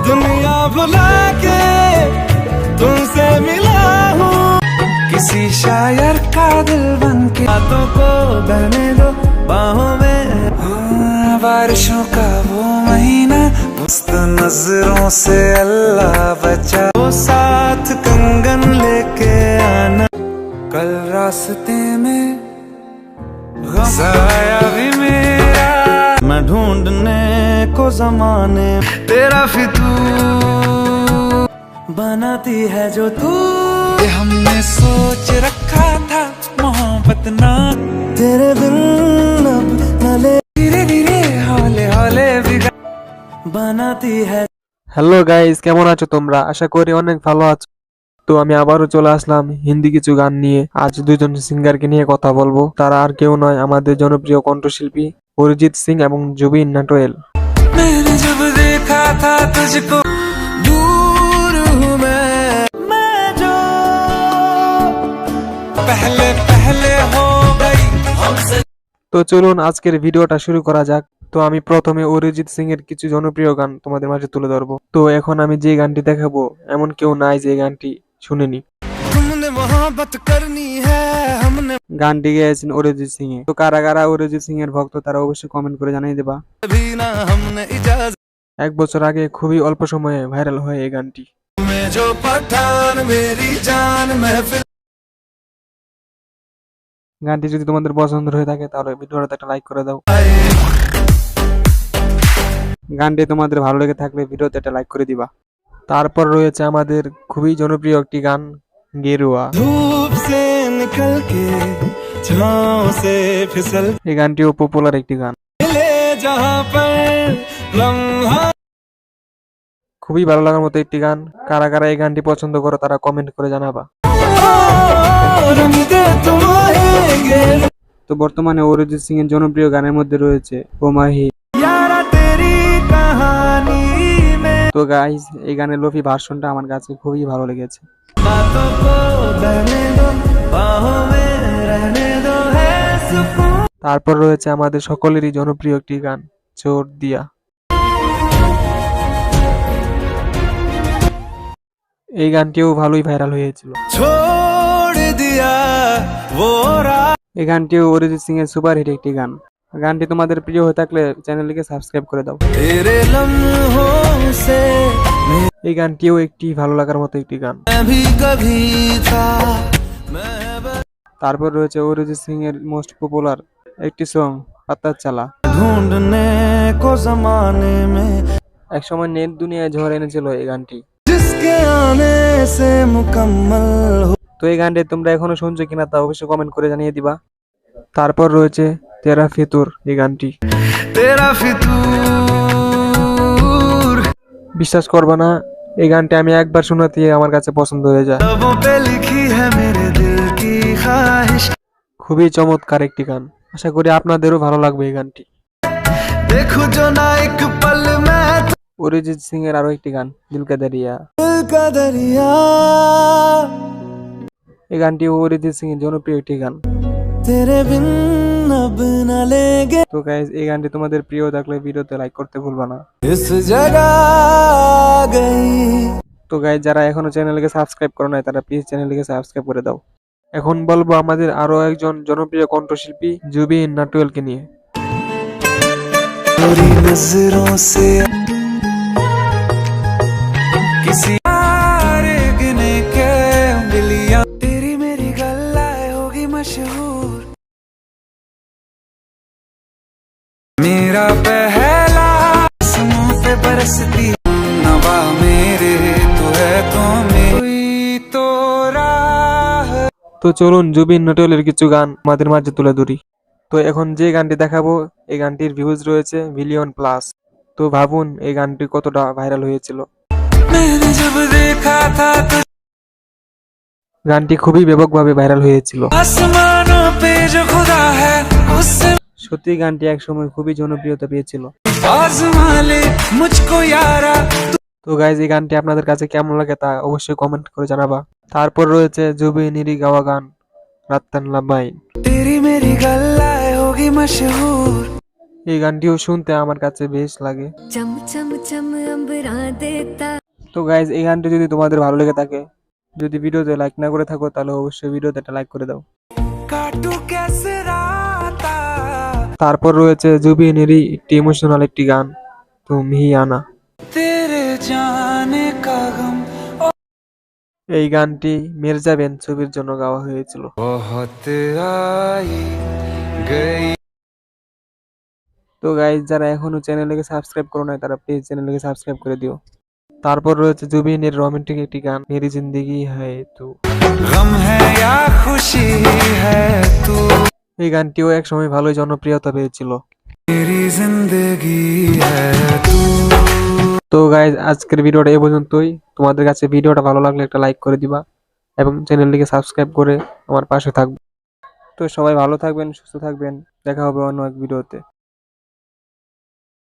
दुनिया भुला के तुमसे मिला हूँ, किसी शायर का दिल बन के बातों को बहने दो बाहों में। बारिशों का वो महीना, मस्त नजरों से अल्लाह बचा, वो साथ कंगन लेके आना, कल रास्ते में गम भी मेरा, मैं ढूंढने को जमाने तेरा फितूर बनाती है जो तू। हमने सोच रखा था मोहब्बत ना तेरे बिन अब न ले, धीरे धीरे हौले हौले बनाती है। হ্যালো গাইস, কেমন আছো তোমরা? আশা করি অনেক ভালো আছো। তো আমি আবারও চলে আসলাম হিন্দি কিছু গান নিয়ে। আজ দুজন সিঙ্গারকে নিয়ে কথা বলবো। তারা আর কেউ নয়, আমাদের জনপ্রিয় কণ্ঠশিল্পী অরিজিৎ সিং এবং জুবিন নটিয়াল। मैंने जब देखा था तुझको दूर हूँ मैं जो पहले पहले हो गई हमसे। তো চলুন আজকের ভিডিওটা শুরু করা যাক। তো আমি প্রথমে অরিজিৎ সিং এর কিছু জনপ্রিয় গান তোমাদের মাঝে তুলে ধরবো। তো এখন আমি যে গানটি দেখাবো এমন কেউ নাই যে গানটি শুনেনি। तुमने मोहब्बत करनी है हमने গানটি গেয়েছেন অরিজিৎ সিং এ। তো কারা কারা অরিজিৎ সিং এর ভক্ত তারা অবশ্যই কমেন্ট করে জানিয়ে দেবা। भी ना हमने इजाजत 1 বছর আগে খুবই অল্প সময়ে ভাইরাল হয় এই গানটি। में जो पठान मेरी जान महफिल। গানটি যদি তোমাদের পছন্দ হয়ে থাকে তাহলে ভিডিওটাতে একটা লাইক করে দাও। গানটি তোমাদের ভালো লেগে থাকলে ভিডিওতে একটা লাইক করে দিবা। তারপর রয়েছে আমাদের খুবই জনপ্রিয় একটি গান গেরুয়া। धूप से निकल के छाँव से फिसल এই গানটিও পপুলার একটি গান, ले जहाँ पर लम्हा। খুবই ভালো লাগার মতো একটি গান। কারা কারা এই গানটি পছন্দ করো তারা কমেন্ট করে জানাবা। रंग दे तुम्हारे তো বর্তমানে অরিজিৎ সিং এর জনপ্রিয় গানের মধ্যে রয়েছে ও মাহি। यारा तेरी कहानी में তো গাইস, এই গানের লোফি ভার্সনটা আমার কাছে খুবই ভালো লেগেছে। बातों को बहने दो बाहों में रहने दो है सुकून। তারপর রয়েছে আমাদের সকলেরই জনপ্রিয় একটি গান চোর দিয়া। এই গানটিও ভালোই ভাইরাল হয়েছিল। छोड़ दिया वो रात। এই গানটিও অরিজিৎ সিং এর সুপারহিট একটি গান। গানটি তোমাদের প্রিয় হয়ে থাকলে চ্যানেলটিকে সাবস্ক্রাইব করে দাও। तेरे लम्हों से এই গানটিও একটি ভালো লাগার মতো একটি গান। मैं भी कभी था मैं তারপর রয়েছে অরিজিৎ সিং এর মোস্ট পপুলার একটি সং পাতা চালা। ढूंढने को जमाने में একসময় নেট দুনিয়ায় ঝড় এনেছিল এই গানটি। जिसके आने से मुकम्मल हो। তো এই গানটি তোমরা এখনো শুনছো কিনা তা অবশ্যই কমেন্ট করে জানিয়ে দিবা। তারপর রয়েছে তেরা ফিতুর এই গানটি। तेरा फितूर বিশ্বাস করবা না, এই গানটি আমি একবার শোনাতে আমার কাছে পছন্দ হয়ে যায়। लबों पे लिखी है मेरे दिल की ख्वाहिश। খুবই चमৎকার একটি গান। আশা করি আপনাদেরও ভালো লাগবে এই গানটি। देखो जो ना एक पल में অরিজিৎ সিং এর আরো একটি গান দিল কা দরিয়া। दिल का दरिया এই গানটি অরিজিৎ সিং এর জনপ্রিয় একটি গান। तेरे बिन अब न लेंगे তো গাইস, এই গানটি তোমাদের প্রিয় থাকলে ভিডিওতে লাইক করতে ভুলবা না। इस जगह गई। তো গাইস, যারা এখনো চ্যানেলকে সাবস্ক্রাইব করো নাই তারা প্লিজ চ্যানেলটিকে সাবস্ক্রাইব করে দাও। এখন বলবো আমাদের আরো একজন জনপ্রিয় কণ্ঠশিল্পী জুবিন নটিয়ালকে নিয়ে। तेरी नजरों से किसी तारे गिने के मिलिया, तेरी मेरी गल्लाए होगी मशहूर। मेरा पहला आसमां पे बरसती नवा मेरे तू है तो मेरी तो राह। তো চলুন জুবিন নটিয়ালের কিছু গান আমাদের মাঝে তুলে ধরি। তো এখন যে গানটি দেখাবো এই গানটির ভিউজ রয়েছে মিলিয়ন প্লাস। তো ভাবুন এই গানটি কতটা ভাইরাল হয়েছিল। मैंने जब देखा था तो গানটি খুবই ব্যাপকভাবে ভাইরাল হয়েছিল। आसमानों पे जो खुदा है उससे সত্যি গানটি একসময় খুবই জনপ্রিয়তা পেয়েছিল। आजमा ले मुझको यारा। তো গাইজ, এই গানটি আপনাদের কাছে কেমন লাগে তা অবশ্যই কমেন্ট করে জানাবা। তারপর রয়েছে জুবিনেরই গাওয়া গান রাত্তান লাবাইন। तेरी मेरी गल्लाए होगी मशहूर। এই গানটিও শুনতে আমার কাছে বেশ লাগে। चम चम चम अंबरा देता তো গাইজ এই গানটি যদি তোমাদের ভালো লেগে থাকে, যদি ভিডিওতে লাইক না করে থাকো তাহলে অবশ্যই ভিডিওতে একটা লাইক করে দাও। काटू कैसे राता তারপর রয়েছে জুবিনেরই একটি ইমোশনাল একটি গান, তুমি হি আনা। तेरे जाने का गम এই গানটি মির্জাবেন ছবির জন্য গাওয়া হয়েছিল। बहुत आई गई। তো গাইজ যারা এখনো চ্যানেলকে সাবস্ক্রাইব করো নাই তারা প্লিজ চ্যানেলকে সাবস্ক্রাইব করে দিও। তারপর রয়েছে জুবিনের রোমান্টিক একটি গান, মেরি জিন্দেগি হ্যায় তু। गम है या खुशी है तू এই গানটিও একসময় ভালোই জনপ্রিয়তা পেয়েছিল। मेरी जिंदगी है तू। তো গাইজ আজকের ভিডিওটা এই পর্যন্তই। তোমাদের কাছে ভিডিওটা ভালো লাগলে একটা লাইক করে দিবা এবং চ্যানেলটিকে সাবস্ক্রাইব করে আমার পাশে থাকবে। তো সবাই ভালো থাকবেন, সুস্থ থাকবেন, দেখা হবে অন্য এক ভিডিওতে।